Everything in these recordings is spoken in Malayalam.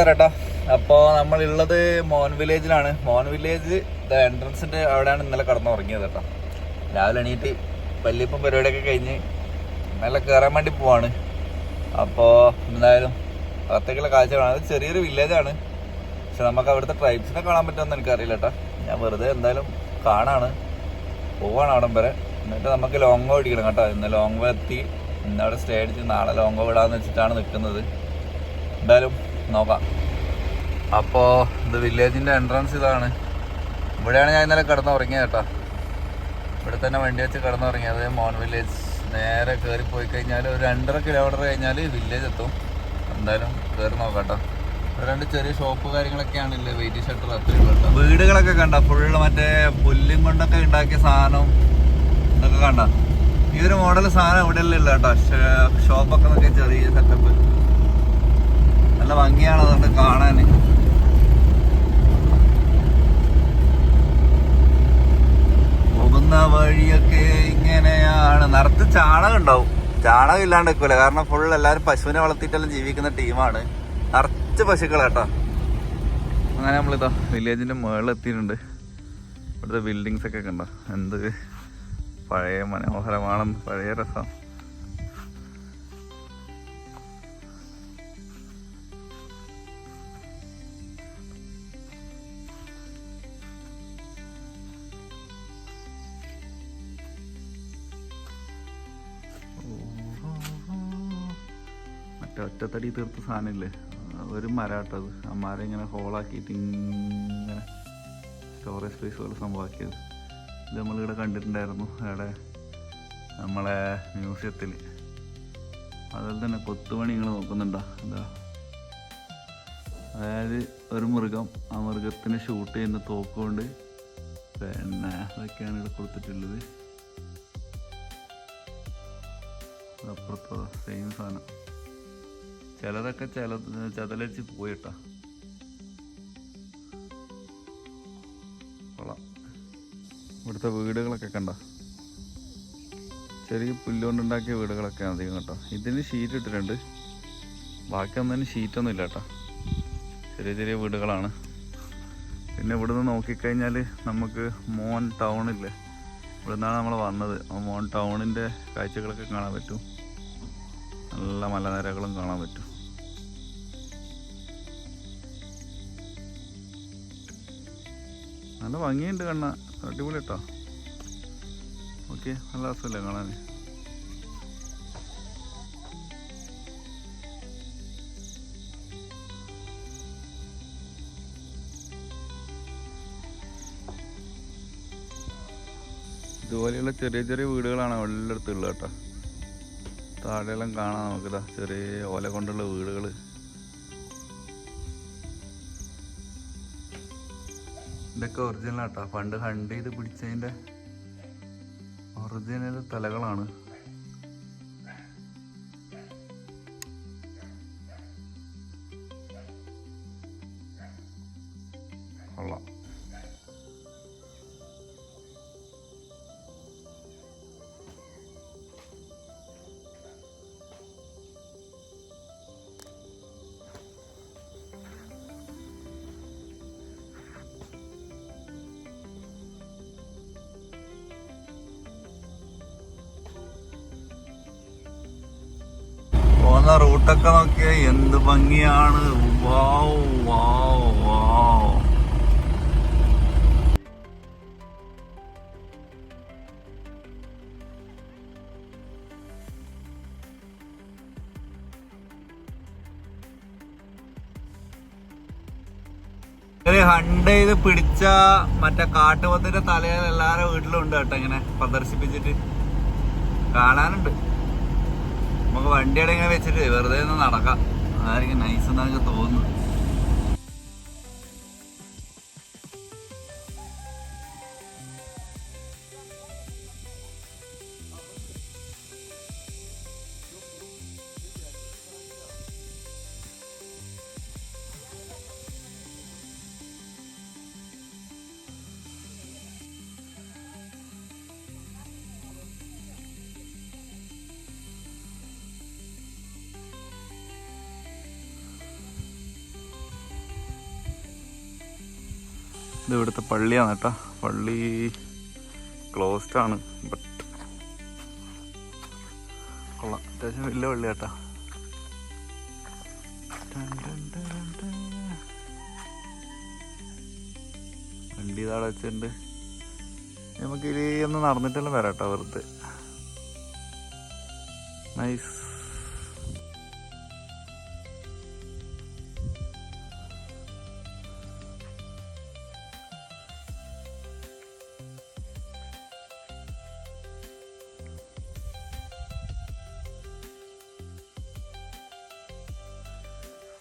നമസ്കാരം കേട്ടോ. അപ്പോൾ നമ്മളുള്ളത് മോൻ വില്ലേജിലാണ്. മോൻ വില്ലേജ് എൻട്രൻസിൻ്റെ അവിടെയാണ് ഇന്നലെ കടന്നുറങ്ങിയത് കേട്ടോ. രാവിലെ എണീറ്റ് പല്ലിപ്പം പരിപാടിയൊക്കെ കഴിഞ്ഞ് നല്ല കയറാൻ വേണ്ടി പോവാണ്. അപ്പോൾ എന്തായാലും അകത്തേക്കുള്ള കാഴ്ച കാണാം. അത് ചെറിയൊരു വില്ലേജാണ്, പക്ഷെ നമുക്ക് അവിടുത്തെ ട്രൈബ്സിനെ കാണാൻ പറ്റുമെന്ന് എനിക്കറിയില്ല കേട്ടോ. ഞാൻ വെറുതെ എന്തായാലും കാണാണ്, പോവാണ് അവിടം വരെ. എന്നിട്ട് നമുക്ക് ലോങ് ഓടിക്കണം കേട്ടോ. ഇന്ന് ലോങ് എത്തി, ഇന്നവിടെ സ്റ്റേ അടിച്ച് നാളെ ലോങ് വിടാന്ന് വെച്ചിട്ടാണ് നിൽക്കുന്നത്. എന്തായാലും നോക്കാം. അപ്പോൾ ഇത് വില്ലേജിൻ്റെ എൻട്രൻസ് ഇതാണ്. ഇവിടെയാണ് ഞാൻ ഇന്നലെ കിടന്നുറങ്ങിയത് കേട്ടോ. ഇവിടെ തന്നെ വണ്ടി വെച്ച് കിടന്നുറങ്ങിയത്. മോൻ വില്ലേജ് നേരെ കയറി പോയി കഴിഞ്ഞാൽ ഒരു 2.5 കിലോമീറ്റർ കഴിഞ്ഞാൽ വില്ലേജ് എത്തും. എന്തായാലും കയറി നോക്കാം കേട്ടോ. രണ്ട് ചെറിയ ഷോപ്പ് കാര്യങ്ങളൊക്കെയാണ് ഇല്ലേ, വെയിറ്റ് ഷട്ടർ അത്രയും കേട്ടോ. വീടുകളൊക്കെ കണ്ട ഫുള്ള് മറ്റേ പുല്ലും കൊണ്ടൊക്കെ ഉണ്ടാക്കിയ സാധനം ഇതൊക്കെ കണ്ട. ഈ ഒരു മോഡൽ സാധനം ഇവിടെയല്ലേ ഉള്ള കേട്ടോ. ഷോപ്പൊക്കെ നോക്കിയ ചെറിയ സെറ്റപ്പ് നല്ല ഭംഗിയാണ് അതുകൊണ്ട് കാണാൻ. പോകുന്ന വഴിയൊക്കെ ഇങ്ങനെയാണ്. നിറച്ച് ചാണകം ഉണ്ടാവും. ചാണകം ഇല്ലാണ്ട് വെക്കൂല, കാരണം ഫുൾ എല്ലാവരും പശുവിനെ വളർത്തിയിട്ടെല്ലാം ജീവിക്കുന്ന ടീമാണ്. നിറച്ച് പശുക്കളാട്ടോ. അങ്ങനെ നമ്മളിതാ വില്ലേജിന്റെ മുകളിൽ എത്തിയിട്ടുണ്ട്. ഇവിടുത്തെ ബിൽഡിങ്സ് ഒക്കെ കണ്ടോ, എന്ത് പഴയ മനോഹരമാണെന്ന്, പഴയ രസം. മറ്റേ ഒറ്റത്തടി തീർത്ത സാധനമില്ലേ, ഒരു മരാട്ടത്. ആ മരം ഇങ്ങനെ ഹോളാക്കിയിട്ട് ഇങ്ങനെ സ്റ്റോറേജ് സ്പേസ് പോലെ സംഭവമാക്കിയത്. ഇത് നമ്മളിവിടെ കണ്ടിട്ടുണ്ടായിരുന്നു, അവിടെ നമ്മളെ മ്യൂസിയത്തിൽ. അതുപോലെ തന്നെ കൊത്തുപണി നിങ്ങൾ നോക്കുന്നുണ്ടോ? എന്താ, അതായത് ഒരു മൃഗം, ആ മൃഗത്തിനെ ഷൂട്ട് ചെയ്യുന്ന തോക്കുകൊണ്ട് പിന്നെ അതൊക്കെയാണ് ഇവിടെ കൊടുത്തിട്ടുള്ളത്. അപ്പുറത്തോ സെയിം സാധനം. ചിലതൊക്കെ ചതലടിച്ച് പോയിട്ടാ. കൊള്ളാം. ഇവിടുത്തെ വീടുകളൊക്കെ കണ്ട, ചെറിയ പുല്ലുകൊണ്ടുണ്ടാക്കിയ വീടുകളൊക്കെ അധികം കേട്ടോ. ഇതിന് ഷീറ്റ് ഇട്ടിട്ടുണ്ട്, ബാക്കിയൊന്നും ഷീറ്റൊന്നും ഇല്ല കേട്ടോ. ചെറിയ ചെറിയ വീടുകളാണ്. പിന്നെ ഇവിടുന്ന് നോക്കിക്കഴിഞ്ഞാൽ നമുക്ക് മോൻ ടൗണില്ലേ, ഇവിടെ നിന്നാണ് നമ്മൾ വന്നത്. ആ മോൻ ടൗണിൻ്റെ കാഴ്ചകളൊക്കെ കാണാൻ പറ്റും. നല്ല മലനിരകളും കാണാൻ പറ്റും. നല്ല ഭംഗിയുണ്ട് കാണാൻ, അടിപൊളി കേട്ടോ. ഓക്കെ, നല്ല രസമല്ലേ കാണാൻ. ഇതുപോലെയുള്ള ചെറിയ ചെറിയ വീടുകളാണ് എല്ലായിടത്തും ഉള്ളത് കേട്ടോ. താഴെയെല്ലാം കാണാം നമുക്കിതാ ചെറിയ ഓല കൊണ്ടുള്ള വീടുകൾ. ഇതൊക്കെ ഒറിജിനൽ കേട്ടോ. പണ്ട് ഹണ്ട് ചെയ്ത് പിടിച്ചതിൻ്റെ ഒറിജിനൽ തലകളാണ്. കൊള്ളാം. പോകുന്ന റൂട്ടൊക്കെ നോക്കിയാൽ എന്ത് ഭംഗിയാണ്. വാവ് വാവ് വാവ്. ഹണ്ട് ചെയ്ത് പിടിച്ച മറ്റേ കാട്ടുപോത്തിന്റെ തലയിൽ എല്ലാവരുടെ വീട്ടിലും ഉണ്ട് കേട്ടോ, ഇങ്ങനെ പ്രദർശിപ്പിച്ചിട്ട് കാണാനുണ്ട്. നമുക്ക് വണ്ടിയുടെ ഇങ്ങനെ വെച്ചിട്ട് വെറുതെ ഒന്ന് നടക്കാം, അതായിരിക്കും നൈസ് എന്ന് എനിക്ക് തോന്നുന്നു. ഇത് ഇവിടുത്തെ പള്ളിയാണ് കേട്ടോ. പള്ളി ക്ലോസ്ഡ് ആണ്, ബട്ട് കൊള്ളാം, അത്യാവശ്യം വലിയ പള്ളി കേട്ടോ. വണ്ടി ഇതാടെ വെച്ചിട്ടുണ്ട്. നമുക്ക് ഇനി ഒന്ന് നടന്നിട്ടെല്ലാം വരാം കേട്ടോ, വെറുതെ. നൈസ്.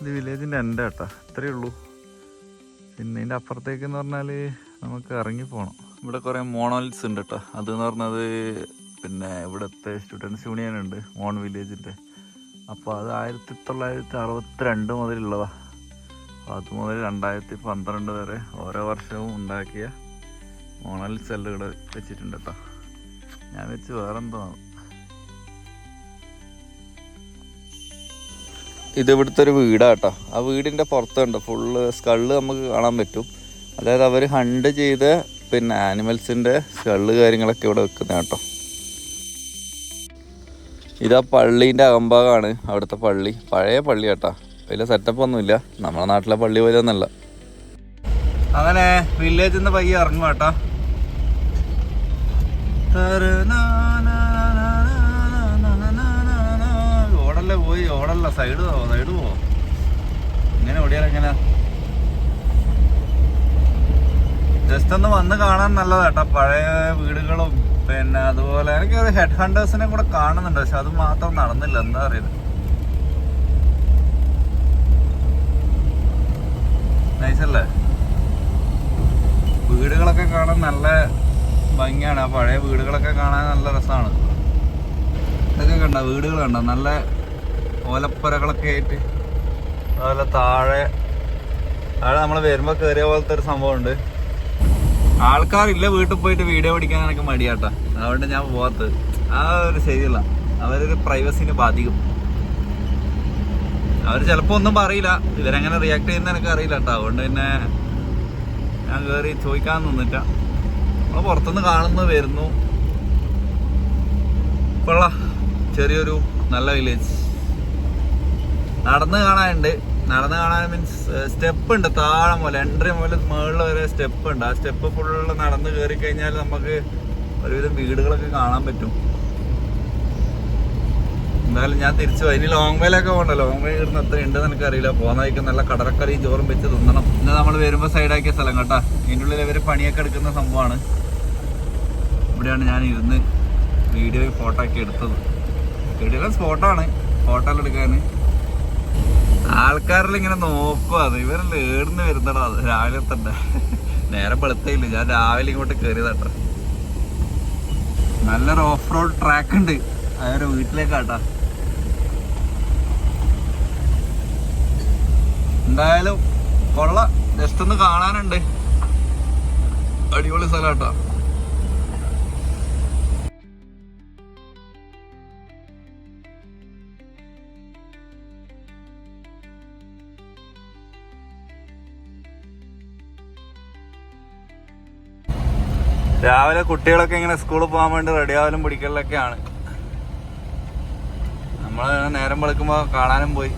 ഇത് വില്ലേജിൻ്റെ എൻ്റെ കേട്ടോ, ഇത്രയേ ഉള്ളൂ. പിന്നെ ഇതിൻ്റെ അപ്പുറത്തേക്ക് എന്ന് പറഞ്ഞാൽ നമുക്ക് ഇറങ്ങി പോകണം. ഇവിടെ കുറേ മോണോൽസ് ഉണ്ട് കേട്ടോ. അതെന്ന് പറഞ്ഞത് പിന്നെ ഇവിടുത്തെ സ്റ്റുഡൻസ് യൂണിയൻ ഉണ്ട് മോൺ വില്ലേജിൻ്റെ. അപ്പോൾ അത് 1962 മുതലുള്ളതാണ്. അത് മുതൽ 2012 വരെ ഓരോ വർഷവും ഉണ്ടാക്കിയ മോണൽ സെല്ലുകൾ വെച്ചിട്ടുണ്ട് കേട്ടോ. ഞാൻ വെച്ച് വേറെന്തോ. ഇത് ഇവിടുത്തെ ഒരു വീടാട്ടോ. ആ വീടിൻ്റെ പുറത്തുണ്ട് ഫുള്ള് സ്കള്ള് നമുക്ക് കാണാൻ പറ്റും. അതായത് അവർ ഹണ്ട് ചെയ്ത പിന്നെ ആനിമൽസിൻ്റെ സ്കള്ള് കാര്യങ്ങളൊക്കെ ഇവിടെ വെക്കുന്ന കേട്ടോ. ഇതാ പള്ളീൻ്റെ അകംഭാഗമാണ് അവിടുത്തെ പള്ളി. പഴയ പള്ളി കേട്ടോ, വലിയ സെറ്റപ്പ് ഒന്നുമില്ല, നമ്മുടെ നാട്ടിലെ പള്ളി പോലെ ഒന്നുമല്ല. അങ്ങനെ വില്ലേജിൽ നിന്ന് പയ്യെ ഇറങ്ങും കേട്ടോ. ഓടല്ലേ പോയി, ഓടല്ല, സൈഡ് പോവോ. ഇങ്ങനെ ഓടിയാലെങ്ങനെ? ജസ്റ്റ് ഒന്ന് വന്ന് കാണാൻ നല്ലതാട്ടോ. പഴയ വീടുകളും പിന്നെ അതുപോലെ എനിക്ക് ഒരു ഹെഡ് ഹണ്ടേഴ്സിനെ കൂടെ കാണുന്നുണ്ട്, പക്ഷെ അത് മാത്രം നടന്നില്ല. എന്താ അറിയില്ല. നൈസല്ലേ? വീടുകളൊക്കെ കാണാൻ നല്ല ഭംഗിയാണ്. ആ പഴയ വീടുകളൊക്കെ കാണാൻ നല്ല രസമാണ്. ഇതൊക്കെ കണ്ട വീടുകൾ കണ്ട, നല്ല ഓലപ്പുരകളൊക്കെ ആയിട്ട്. അതുപോലെ താഴെ നമ്മൾ വരുമ്പോൾ കയറിയ പോലത്തെ ഒരു സംഭവമുണ്ട്. ആൾക്കാരില്ല വീട്ടിൽ പോയിട്ട് വീഡിയോ പിടിക്കാൻ എനിക്ക് മടിയാട്ടാ, അതുകൊണ്ട് ഞാൻ പോകാത്തത്. ആ ഒരു ശരിയല്ല, അവരൊരു പ്രൈവസിനെ ബാധിക്കും. അവർ ചിലപ്പോൾ ഒന്നും പറയില്ല, ഇവരെങ്ങനെ റിയാക്ട് ചെയ്യുന്ന എനിക്ക് അറിയില്ല കേട്ടോ. അതുകൊണ്ട് പിന്നെ ഞാൻ കയറി ചോദിക്കാൻ നിന്നിട്ട. നമ്മൾ പുറത്തുനിന്ന് കാണുന്നു, വരുന്നു. കൊള്ളാം, ചെറിയൊരു നല്ല വില്ലേജ്. നടന്ന് കാണാനുണ്ട്. നടന്ന് കാണാൻ മീൻസ് സ്റ്റെപ്പ് ഉണ്ട് താഴെ പോലെ, എൻട്രി മുതൽ മുകളിൽ വരെ സ്റ്റെപ്പ് ഉണ്ട്. ആ സ്റ്റെപ്പ് ഫുള്ള് നടന്ന് കയറി കഴിഞ്ഞാൽ നമുക്ക് ഒരുവിധം വീടുകളൊക്കെ കാണാൻ പറ്റും. എന്തായാലും ഞാൻ തിരിച്ചു പോയി. ഇനി ലോങ് വേയിലൊക്കെ പോകണ്ട. ലോങ് വേ ഇടുന്ന എത്ര ഉണ്ടെന്ന് എനിക്കറിയില്ല. പോകുന്ന വഴിക്ക് നല്ല കടലക്കറിയും ചോറും വെച്ച് തിന്നണം. ഇന്ന് നമ്മൾ വരുമ്പോൾ സൈഡാക്കിയ സ്ഥലം കേട്ടോ. ഇതിൻ്റെ ഉള്ളിൽ ഇവർ പണിയൊക്കെ എടുക്കുന്ന സംഭവമാണ്. ഇവിടെയാണ് ഞാൻ ഇരുന്ന് വീഡിയോ ഫോട്ടോ ഒക്കെ എടുത്തത്. വീഡിയോ സ്പോട്ടാണ്, ഫോട്ടോ എടുക്കാൻ. ആൾക്കാരിൽ ഇങ്ങനെ നോക്കുക, അത് ഇവരെല്ലാം ഏടുന്ന് വരുന്നടാ. അത് രാവിലെ തന്നെ നേരെ വെളുത്തയില്ല. ഞാൻ രാവിലെ ഇങ്ങോട്ട് കയറിയതാട്ടോ. നല്ലൊരു ഓഫ് റോഡ് ട്രാക്ക് ഉണ്ട് അവരെ വീട്ടിലേക്കാട്ടാ. എന്തായാലും കൊള്ളാം, ജസ്റ്റ് ഒന്ന് കാണാനുണ്ട്. അടിപൊളി സ്ഥലം കേട്ടോ. രാവിലെ കുട്ടികളൊക്കെ ഇങ്ങനെ സ്കൂളിൽ പോകാൻ വേണ്ടി റെഡിയാവലും പിടിക്കലൊക്കെയാണ്. നമ്മൾ നേരം വെളുക്കുമ്പോൾ കാണാനും പോയി.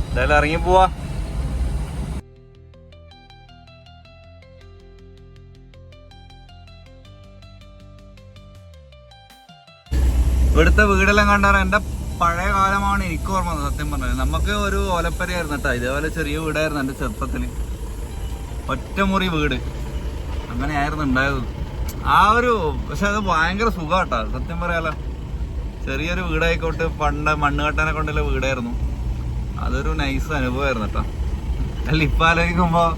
എന്തായാലും ഇറങ്ങി പോവാ. ഇവിടുത്തെ വീടെല്ലാം കണ്ടാൽ എൻ്റെ പഴയ കാലമാണ് എനിക്ക് ഓർമ്മ. സത്യം പറഞ്ഞത് നമുക്ക് ഒരു ഓലപ്പരയായിരുന്നു കേട്ടോ. ഇതേപോലെ ചെറിയ വീടായിരുന്നു എൻ്റെ ചെറുപ്പത്തിൽ. ഒറ്റമുറി വീട് അങ്ങനെയായിരുന്നു ഉണ്ടായത്. ആ ഒരു പക്ഷെ അത് ഭയങ്കര സുഖം കേട്ടോ, സത്യം പറയാലോ. ചെറിയൊരു വീടായിക്കോട്ട്, പണ്ട് മണ്ണ് കെട്ടാനെ കൊണ്ടുള്ള വീടായിരുന്നു. അതൊരു നൈസ് അനുഭവമായിരുന്നു കേട്ടോ. അല്ല ഇപ്പം ആലോചിക്കുമ്പോൾ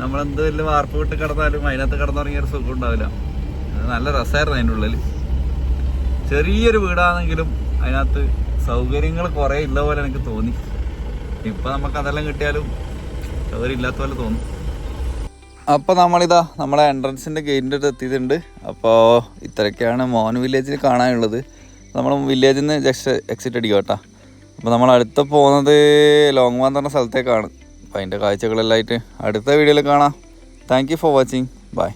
നമ്മളെന്ത് വലിയ വാർപ്പ് വിട്ട് കിടന്നാലും അതിനകത്ത് കിടന്നുറങ്ങിയൊരു സുഖം ഉണ്ടാവില്ല. അത് നല്ല രസമായിരുന്നു അതിൻ്റെ ഉള്ളിൽ. ചെറിയൊരു വീടാണെങ്കിലും അതിനകത്ത് സൗകര്യങ്ങൾ കുറേ ഇല്ല പോലെ എനിക്ക് തോന്നി. ഇപ്പം നമുക്ക് അതെല്ലാം കിട്ടിയാലും സൗകര്യമില്ലാത്ത പോലെ തോന്നും. അപ്പോൾ നമ്മളിതാ നമ്മളെ എൻട്രൻസിൻ്റെ ഗേറ്റിൻ്റെ അടുത്ത് എത്തിയിട്ടുണ്ട്. അപ്പോൾ ഇത്രയൊക്കെയാണ് മോൻ വില്ലേജിൽ കാണാനുള്ളത്. നമ്മൾ വില്ലേജിൽ നിന്ന് ജസ്റ്റ് എക്സിറ്റ് അടിക്കുക കേട്ടോ. അപ്പോൾ നമ്മൾ അടുത്ത പോകുന്നത് ലോങ് വാൻ പറഞ്ഞ സ്ഥലത്തേക്കാണ്. അപ്പോൾ അതിൻ്റെ കാഴ്ചകളെല്ലാം ആയിട്ട് അടുത്ത വീഡിയോയിൽ കാണാം. Thank you for watching. By.